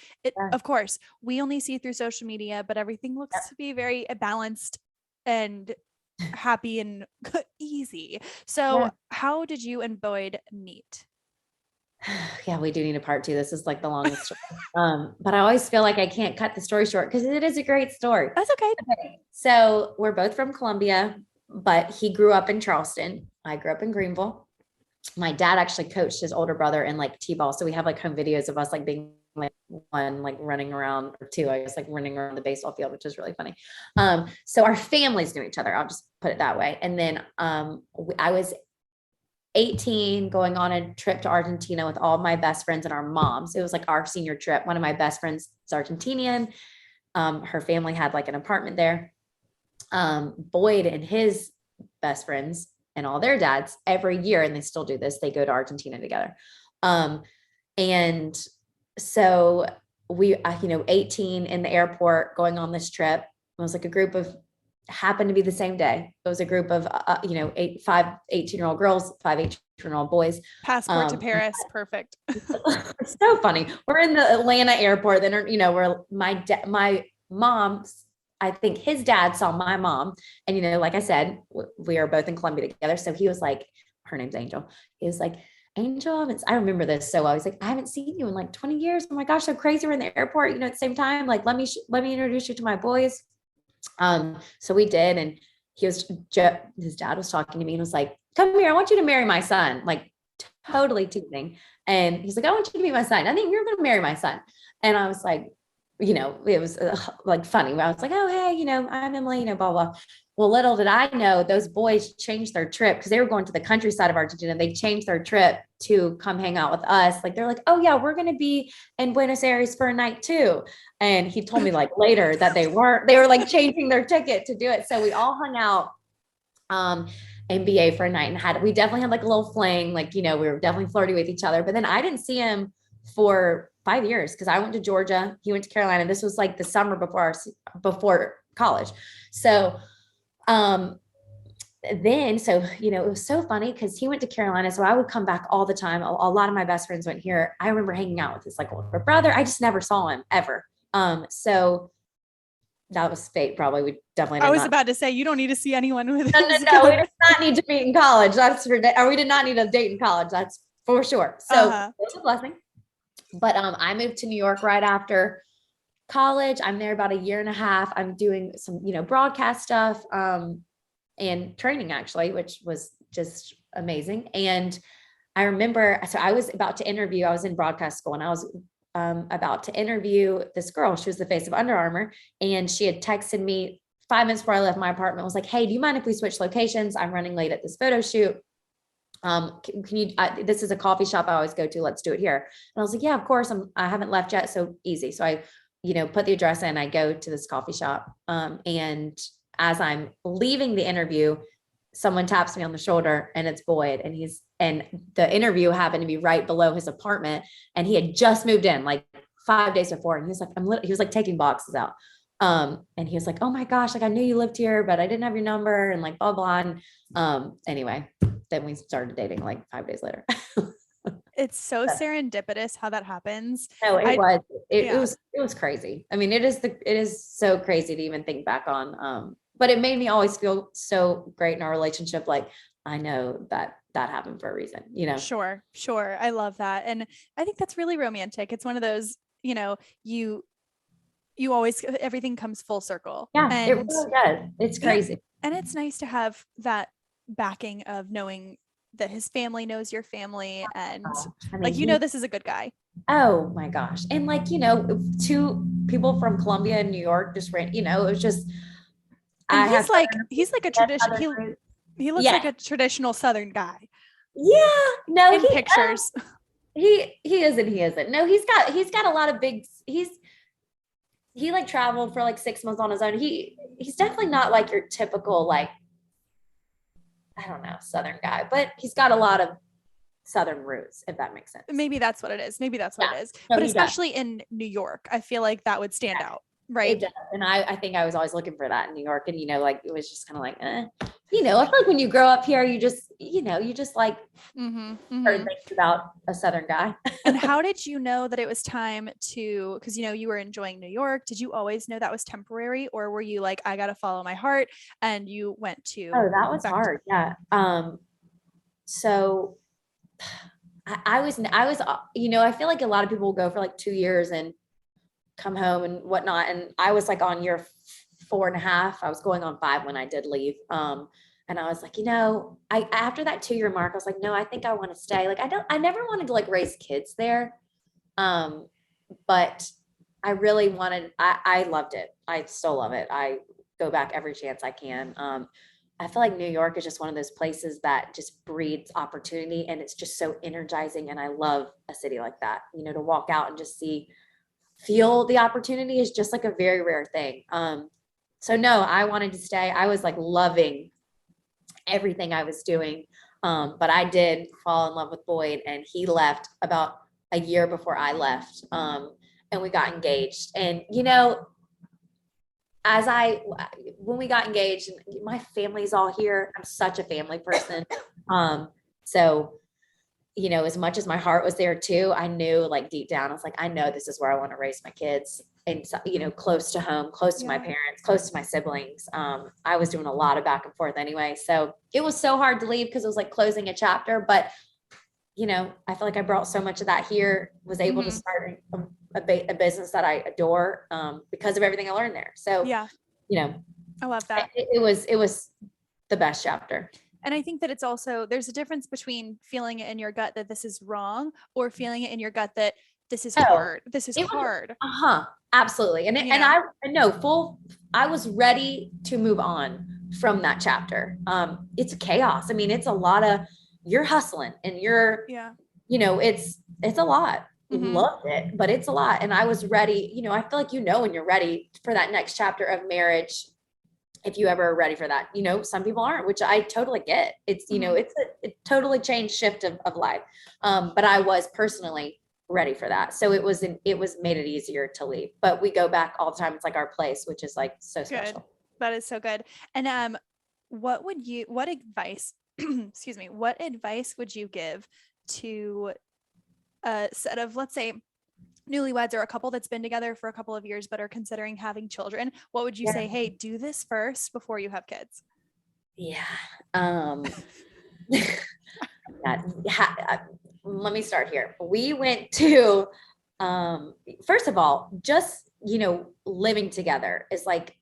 of course, we only see through social media, but everything looks to be very balanced and happy and easy. So how did you and Boyd meet? Yeah, we do need a part 2. This is like the longest story. But I always feel like I can't cut the story short because it is a great story. That's okay. So we're both from Columbia, but he grew up in Charleston. I grew up in Greenville. My dad actually coached his older brother in like t-ball. So we have like home videos of us like being like one, like running around, or 2, I guess, like running around the baseball field, which is really funny. So our families knew each other. I'll just put it that way. And then I was 18 going on a trip to Argentina with all my best friends and our moms. It was like our senior trip. One of my best friends is Argentinian. Her family had like an apartment there. Boyd and his best friends and all their dads every year, and they still do this, they go to Argentina together. And so we, 18 in the airport going on this trip. It was like a group of, happened to be the same day. It was a group of, 5 18-year-old girls, 5 18-year-old boys. Passport to Paris. Perfect. It's so funny. We're in the Atlanta airport. Then, where my mom's, I think his dad saw my mom, and, like I said, we are both in Columbia together. So he was like, her name's Angel. He was like, Angel, I remember this. So I was like, I haven't seen you in like 20 years. Oh my gosh, so crazy. We're in the airport, at the same time, like, let me introduce you to my boys. So we did. And his dad was talking to me and was like, come here. I want you to marry my son. Like totally teasing. And he's like, I want you to be my son. I think you're going to marry my son. And I was like, it was like funny. I was like, oh, hey, I'm Emilie, blah, blah. Well, little did I know those boys changed their trip because they were going to the countryside of Argentina. They changed their trip to come hang out with us. Like, they're like, oh yeah, we're going to be in Buenos Aires for a night too. And he told me like later that they were like changing their ticket to do it. So we all hung out, in BA for a night and we definitely had like a little fling, like, we were definitely flirty with each other, but then I didn't see him for 5 years because I went to Georgia. He went to Carolina. This was like the summer before college. So, then, it was so funny because he went to Carolina. So I would come back all the time. A lot of my best friends went here. I remember hanging out with his like older brother. I just never saw him ever. So that was fate. Probably we definitely. I was about to say, you don't need to see anyone with. No. We did not need to meet in college. That's for, or we did not need a date in college. That's for sure. So it was a blessing. But I moved to New York right after college. I'm there about a year and a half. I'm doing some, broadcast stuff and training actually, which was just amazing. And I remember, so I was about to interview, I was in broadcast school and I was about to interview this girl. She was the face of Under Armour. And she had texted me 5 minutes before I left my apartment, was like, hey, do you mind if we switch locations? I'm running late at this photo shoot. Can you, this is a coffee shop I always go to. Let's do it here. And I was like, yeah, of course. I haven't left yet. So easy. So I, put the address in, I go to this coffee shop. And as I'm leaving the interview, someone taps me on the shoulder and it's Boyd. And the interview happened to be right below his apartment. And he had just moved in like 5 days before. And he was like, he was like taking boxes out. And he was like, oh my gosh, like I knew you lived here, but I didn't have your number and like, blah, blah. And, anyway, then we started dating like 5 days later. It's so serendipitous how that happens. No, it was crazy. I mean, it is so crazy to even think back on. But it made me always feel so great in our relationship. Like I know that happened for a reason, Sure. I love that. And I think that's really romantic. It's one of those, you always, everything comes full circle. Yeah, and it really does. It's crazy. And it's nice to have that backing of knowing that his family knows your family and this is a good guy. Oh my gosh. And like, two people from Columbia and New York just ran, it was just, he's like a tradition. He looks like a traditional Southern guy. Yeah. No, in pictures. He isn't. No, he's got a lot of he like traveled for like 6 months on his own. He's definitely not like your typical, like, I don't know, Southern guy, but he's got a lot of Southern roots, if that makes sense. Maybe that's what it is. But especially in New York, I feel like that would stand out. Right. It does. And I think I was always looking for that in New York. And, like, it was just kind of like, I feel like when you grow up here, you just like heard things about a Southern guy. And how did you know that it was time to, because, you were enjoying New York. Did you always know that was temporary, or were you like, I got to follow my heart, and you went to? Oh, that was hard. Yeah. So I was, I feel like a lot of people will go for like 2 years and come home and whatnot. And I was like on year 4.5, I was going on 5 when I did leave. And I was like, after that 2-year mark, I was like, no, I think I want to stay. Like, I never wanted to like raise kids there. But I really wanted, I loved it. I still love it. I go back every chance I can. I feel like New York is just one of those places that just breeds opportunity, and it's just so energizing. And I love a city like that, to walk out and just feel the opportunity is just like a very rare thing. So no, I wanted to stay. I was like loving everything I was doing. But I did fall in love with Boyd, and he left about a year before I left. And we got engaged. And, when we got engaged, and my family's all here, I'm such a family person. So, as much as my heart was there too, I knew like deep down, I was like, I know this is where I want to raise my kids, and, close to home, close to my parents, close to my siblings. I was doing a lot of back and forth anyway. So it was so hard to leave because it was like closing a chapter, but I feel like I brought so much of that here, was able to start a business that I adore, because of everything I learned there. So, I love that. It was the best chapter. And I think that it's also, there's a difference between feeling it in your gut that this is wrong, or feeling it in your gut that this is hard. This is hard. Absolutely. And I was ready to move on from that chapter. It's chaos. I mean, it's a lot of, you're hustling and you're, it's a lot. Loved it, but it's a lot. And I was ready, I feel like, when you're ready for that next chapter of marriage, if you ever are ready for that, some people aren't, which I totally get. It's, it's a totally changed shift of life. But I was personally ready for that. So it made it easier to leave, but we go back all the time. It's like our place, which is like so special. Good. That is so good. And, what advice, excuse me, what advice would you give to a set of, let's say, newlyweds or a couple that's been together for a couple of years but are considering having children? What would you say? Hey, do this first before you have kids. Let me start here. We went to first of all, just, living together is like,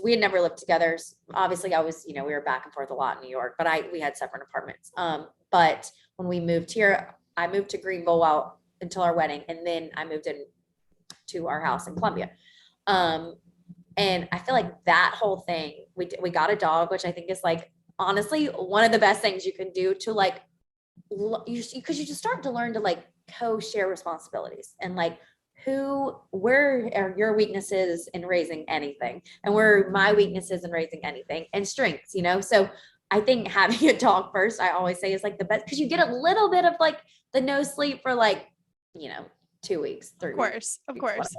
we had never lived together. Obviously I was, we were back and forth a lot in New York, but we had separate apartments. But when we moved here, I moved to Greenville until our wedding. And then I moved in to our house in Columbia. And I feel like that whole thing, we got a dog, which I think is like, honestly, one of the best things you can do to like, because you just start to learn to like co-share responsibilities and like where are your weaknesses in raising anything and where are my weaknesses in raising anything and strengths, So I think having a dog first, I always say, is like the best, because you get a little bit of like the no sleep for like, 2 weeks, 3 weeks. Of course.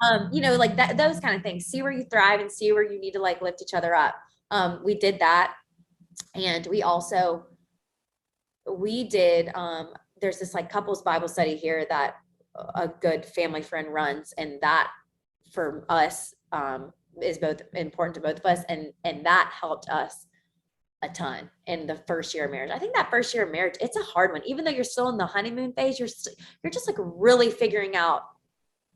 Like that, those kind of things. See where you thrive and see where you need to like lift each other up. We did that. And we did, there's this like couples Bible study here that a good family friend runs. And that for us, is both important to both of us. And that helped us a ton in the first year of marriage. I think that first year of marriage, it's a hard one. Even though you're still in the honeymoon phase, you're just like really figuring out,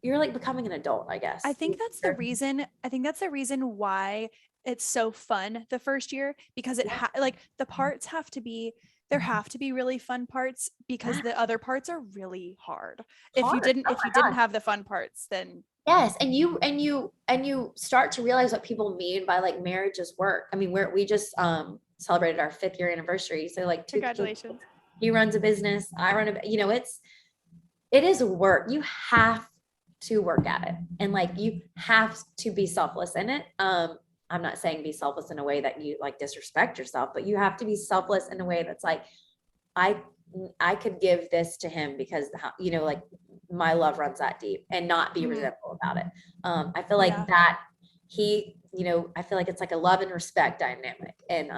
you're like becoming an adult, I guess. I think that's the reason why it's so fun the first year, because like the parts have to be really fun parts, because the other parts are really hard. If you didn't have the fun parts, then yes. And you start to realize what people mean by like marriage is work. I mean, we just celebrated our 5th year anniversary. So like congratulations. He runs a business. I run it is work. You have to work at it. And like, you have to be selfless in it. I'm not saying be selfless in a way that you like disrespect yourself, but you have to be selfless in a way that's like, I could give this to him because, like my love runs that deep, and not be resentful about it. I feel like that I feel like it's like a love and respect dynamic. And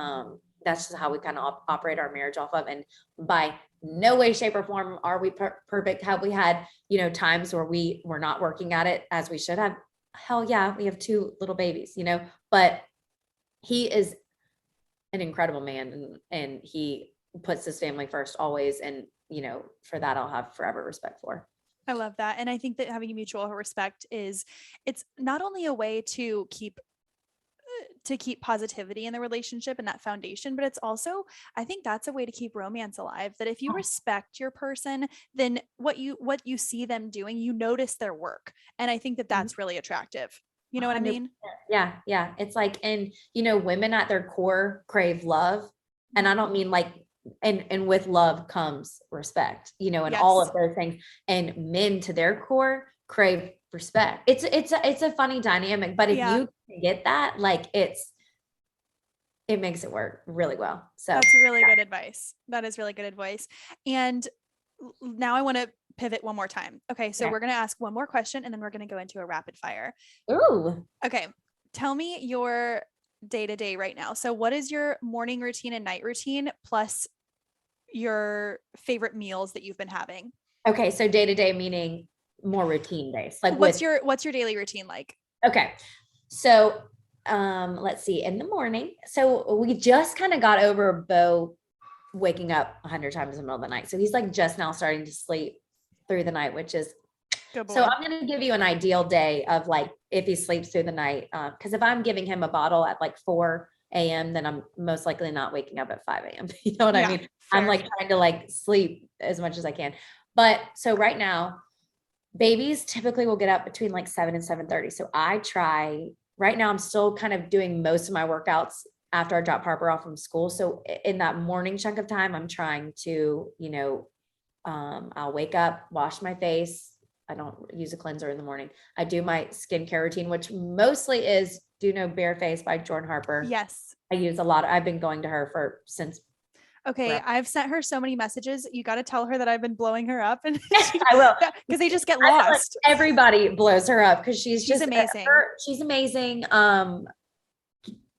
that's just how we kind of operate our marriage off of. And by no way, shape or form are we perfect. Have we had, times where we were not working at it as we should have? Hell yeah. We have 2 little babies, but he is an incredible man, and he puts his family first always. And, for that, I'll have forever respect for. I love that. And I think that having a mutual respect it's not only a way to keep positivity in the relationship and that foundation, but it's also, I think that's a way to keep romance alive. That if you respect your person, then what you see them doing, you notice their work. And I think that that's really attractive. You know what I mean? Yeah. Yeah. It's like, and, women at their core crave love. And I don't mean like, and with love comes respect, and yes, all of those things. And men to their core crave respect. It's a funny dynamic, but if you get that, like it makes it work really well. So that's really good advice. That is really good advice. And now I want to pivot one more time. Okay. So we're going to ask one more question, and then we're going to go into a rapid fire. Ooh. Okay. Tell me your day-to-day right now. So what is your morning routine and night routine, plus your favorite meals that you've been having? Okay. So day-to-day meaning more routine based. Like what's your daily routine like? Okay. So, let's see, in the morning. So we just kind of got over Bo waking up 100 times in the middle of the night. So he's like just now starting to sleep through the night, which is good boy. So I'm going to give you an ideal day of like, if he sleeps through the night. Cause if I'm giving him a bottle at like 4 a.m., then I'm most likely not waking up at 5 a.m. You know what I mean? Fair. I'm like trying to like sleep as much as I can. But so right now, babies typically will get up between like 7 and 7:30. So I try right now, I'm still kind of doing most of my workouts after I drop Harper off from school. So in that morning chunk of time, I'm trying to, I'll wake up, wash my face. I don't use a cleanser in the morning. I do my skincare routine, which mostly is Do No Bare Face by Jordan Harper. Yes. I use a lot. I've been going to her since. Okay. Forever. I've sent her so many messages. You got to tell her that I've been blowing her up, and I will, because they just get lost. Like everybody blows her up because she's just amazing. She's amazing.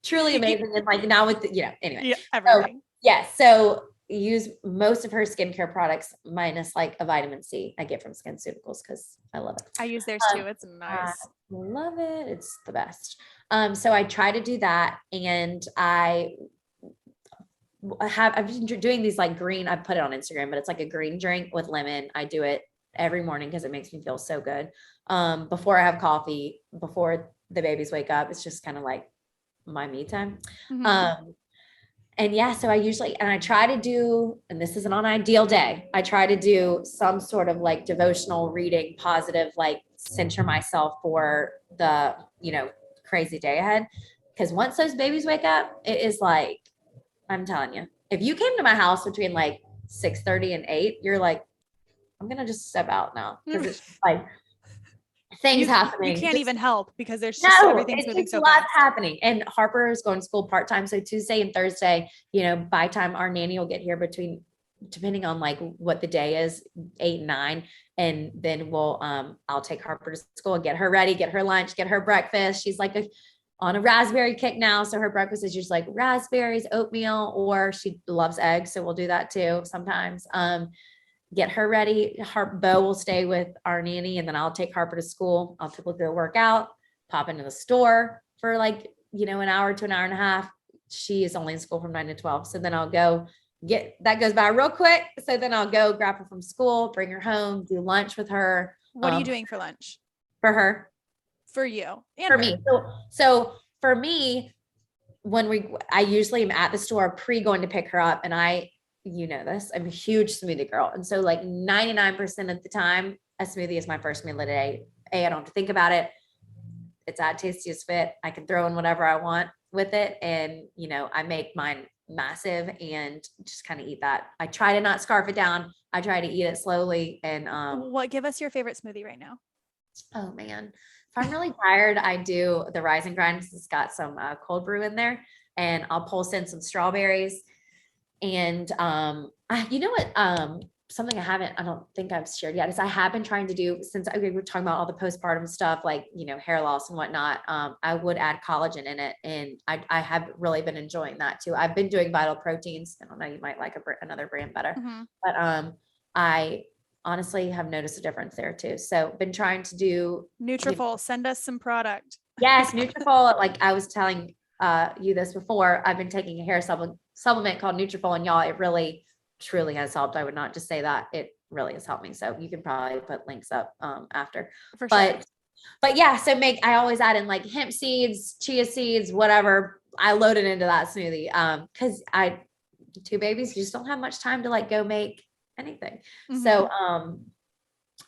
Truly amazing. And like now with anyway. Yeah, everything. So use most of her skincare products minus like a vitamin C I get from SkinCeuticals because I love it. I use theirs too. It's nice. Love it. It's the best. So I try to do that, and I've been doing these like green, I put it on Instagram, but it's like a green drink with lemon. I do it every morning because it makes me feel so good. Before I have coffee, before the babies wake up, it's just kind of like my me time. Mm-hmm. And yeah, so I try to do, and this isn't on an ideal day, I try to do some sort of like devotional reading, positive, like center myself for the, crazy day ahead. Because once those babies wake up, it is like, I'm telling you, if you came to my house between like 6:30 and 8, you're like, I'm going to just step out now. Because it's just like things You happening. can't even help because there's just No, everything's it's moving just so lots fast. happening. And Harper is going to school part-time. So Tuesday and Thursday, by time our nanny will get here depending on like what the day is, 8 and 9. And then I'll take Harper to school and get her ready, get her lunch, get her breakfast. She's like on a raspberry kick now. So her breakfast is just like raspberries, oatmeal, or she loves eggs. So we'll do that too sometimes. Get her ready. Bo will stay with our nanny, and then I'll take Harper to school. I'll typically go work out, pop into the store for like, an hour to an hour and a half. She is only in school from 9 to 12. So then I'll go that goes by real quick. So then I'll go grab her from school, bring her home, do lunch with her. What are you doing for lunch? For her. For you and for her. me. So for me, I usually am at the store going to pick her up, and this, I'm a huge smoothie girl. And so like 99% of the time, a smoothie is my first meal of the day. I don't have to think about it. It's at tastyasfit. I can throw in whatever I want with it. And, I make mine massive and just kind of eat that. I try to not scarf it down. I try to eat it slowly. And, give us your favorite smoothie right now? Oh man, if I'm really tired, I do the Rise and Grind because it's got some cold brew in there, and I'll pulse in some strawberries. And you know what? Something I don't think I've shared yet is I have been trying to do, since we were talking about all the postpartum stuff, like, hair loss and whatnot. I would add collagen in it. And I have really been enjoying that too. I've been doing Vital Proteins. I don't know, you might like another brand better, but I honestly have noticed a difference there too. So been trying to do Nutrafol, send us some product. Yes, Nutrafol. Like I was telling you this before, I've been taking a hair supplement called Nutrafol, and y'all, it really truly has helped. I would not just say that, it really has helped me. So you can probably put links up after. For sure. But yeah, so I always add in like hemp seeds, chia seeds, whatever. I load it into that smoothie. Cause two babies, you just don't have much time to like go make anything. So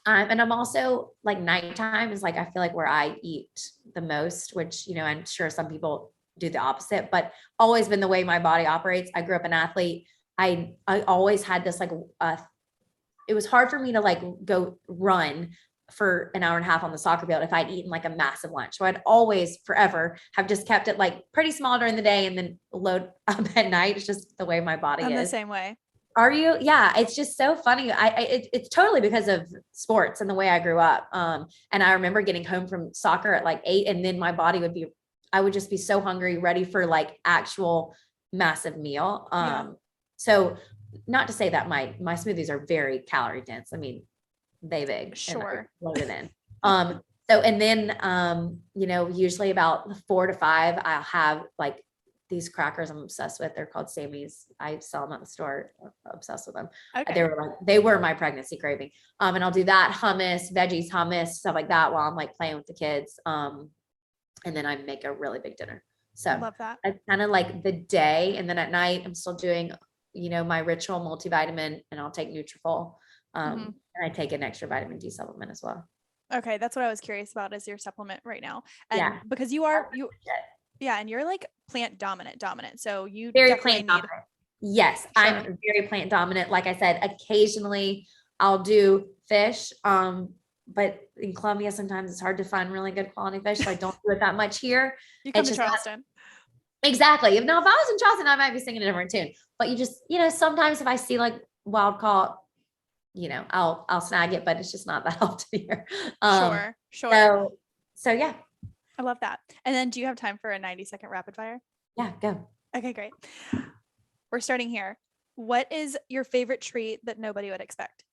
and I'm also like nighttime is like, I feel like where I eat the most, which, I'm sure some people do the opposite, but always been the way my body operates. I grew up an athlete. I always had this like, it was hard for me to like go run for an hour and a half on the soccer field if I'd eaten like a massive lunch. So I'd always forever have just kept it like pretty small during the day and then load up at night. It's just the way my body I'm is. the same way. Are you? Yeah. It's just so funny. It's totally because of sports and the way I grew up. And I remember getting home from soccer at like 8, and then my body I would just be so hungry, ready for like actual massive meal. So not to say that my smoothies are very calorie dense. I mean, they big. Sure. Loaded in. So, and then, usually about 4 to 5, I'll have like these crackers I'm obsessed with. They're called Sammy's. I sell them at the store. Obsessed with them. Okay. They were my pregnancy craving. And I'll do that, hummus, veggies, hummus, stuff like that while I'm like playing with the kids. And then I make a really big dinner. So I love that. I kind of like the day, and then at night I'm still doing, my ritual multivitamin, and I'll take Nutrafol. And I take an extra vitamin D supplement as well. Okay. That's what I was curious about, is your supplement right now. And because and you're like plant dominant. So you very plant dominant. Yes. Sure. I'm very plant dominant. Like I said, occasionally I'll do fish. But in Columbia, sometimes it's hard to find really good quality fish. So I don't do it that much here. You come to Charleston. Exactly. Now, if I was in Charleston, I might be singing a different tune, but you just, sometimes if I see like wild caught, I'll snag it, but it's just not that often here. Sure. So yeah. I love that. And then do you have time for a 90-second rapid fire? Yeah, go. Okay, great. We're starting here. What is your favorite treat that nobody would expect?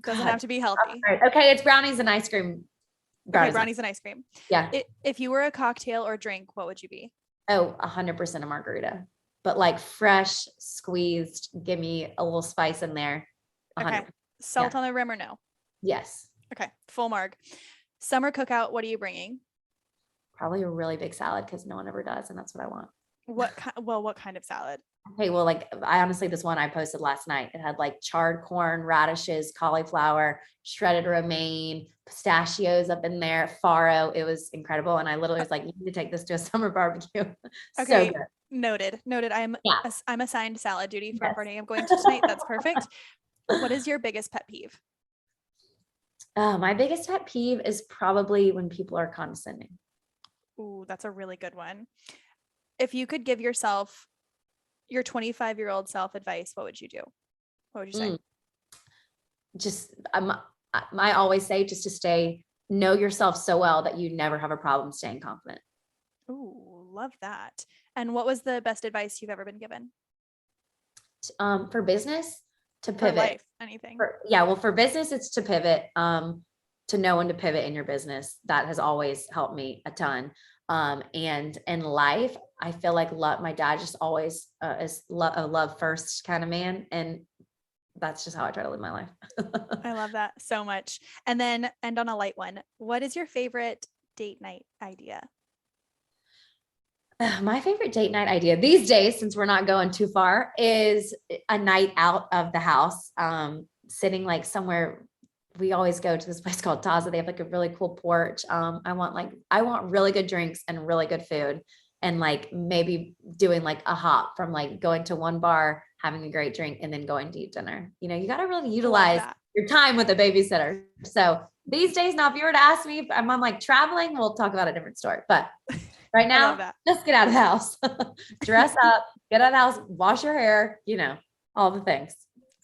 Doesn't have to be healthy. Okay, it's brownies and ice cream. Brownies and ice cream. Yeah. If you were a cocktail or drink, what would you be? Oh, 100% a margarita, but like fresh, squeezed. Give me a little spice in there. Okay. 100%. Salt on the rim or no? Yes. Okay. Full mark. Summer cookout. What are you bringing? Probably a really big salad because no one ever does. And that's what I want. What kind of salad? Okay. Well, like I honestly, this one I posted last night, it had like charred corn, radishes, cauliflower, shredded romaine, pistachios up in there, farro. It was incredible. And I literally was like, you need to take this to a summer barbecue. Okay. So good. Noted. I'm assigned salad duty for a Yes. party I'm going to tonight. That's perfect. What is your biggest pet peeve? My biggest pet peeve is probably when people are condescending. Ooh, that's a really good one. If you could give yourself your 25-year-old self advice, what would you do? What would you say? I always say just to know yourself so well that you never have a problem staying confident. Ooh, love that. And what was the best advice you've ever been given? For business, to For pivot. life, anything. For business, it's to pivot, to know when to pivot in your business. That has always helped me a ton. And in life, I feel like my dad just always is a love first kind of man. And that's just how I try to live my life. I love that so much. And then end on a light one. What is your favorite date night idea? My favorite date night idea these days, since we're not going too far, is a night out of the house, sitting like somewhere. We always go to this place called Taza. They have like a really cool porch. I want really good drinks and really good food, and like maybe doing like a hop from like going to one bar, having a great drink, and then going to eat dinner. You know, you got to really utilize your time with a babysitter. So these days, now, if you were to ask me if I'm on like traveling, we'll talk about a different story. But right now, just get out of the house, dress up, get out of the house, wash your hair, all the things.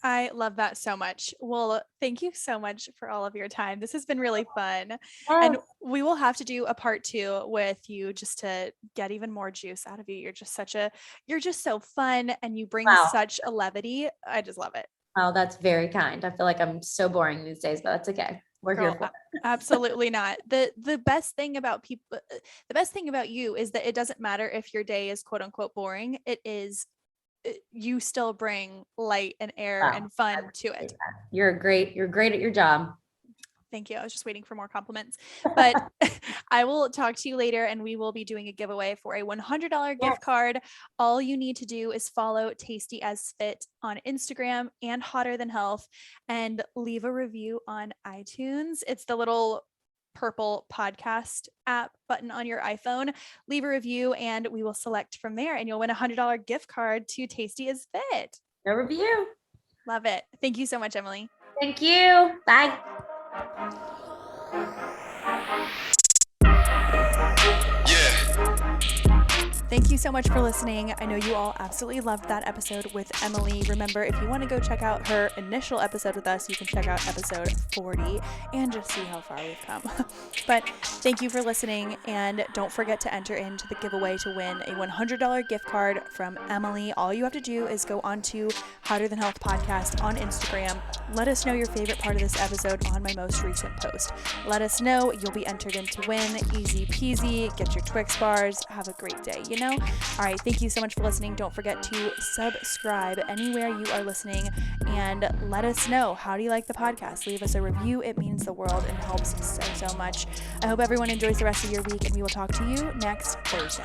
I love that so much. Well, thank you so much for all of your time. This has been really fun. Yes. And we will have to do a part 2 with you just to get even more juice out of you. You're just so fun, and you bring such a levity. I just love it. Oh, that's very kind. I feel like I'm so boring these days, but that's okay. We're here for it. Absolutely not. The best thing about you is that it doesn't matter if your day is quote unquote boring. You still bring light and air and fun to it. You're great at your job. Thank you. I was just waiting for more compliments, but I will talk to you later, and we will be doing a giveaway for a $100 gift card. All you need to do is follow tastyasfit on Instagram and Hotter Than Health, and leave a review on iTunes. It's the little purple podcast app button on your iPhone. Leave a review and we will select from there, and you'll win a $100 gift card to tastyasfit. No review. Love it. Thank you so much, Emilie. Thank you. Bye. Thank you so much for listening. I know you all absolutely loved that episode with Emilie. Remember, if you want to go check out her initial episode with us, you can check out episode 40 and just see how far we've come. But thank you for listening, and don't forget to enter into the giveaway to win a $100 gift card from Emilie. All you have to do is go onto Hotter Than Health Podcast on Instagram. Let us know your favorite part of this episode on my most recent post. Let us know. You'll be entered in to win. Easy peasy. Get your Twix bars. Have a great day, All right. Thank you so much for listening. Don't forget to subscribe anywhere you are listening, and let us know, how do you like the podcast? Leave us a review. It means the world and helps so much. I hope everyone enjoys the rest of your week, and we will talk to you next Thursday.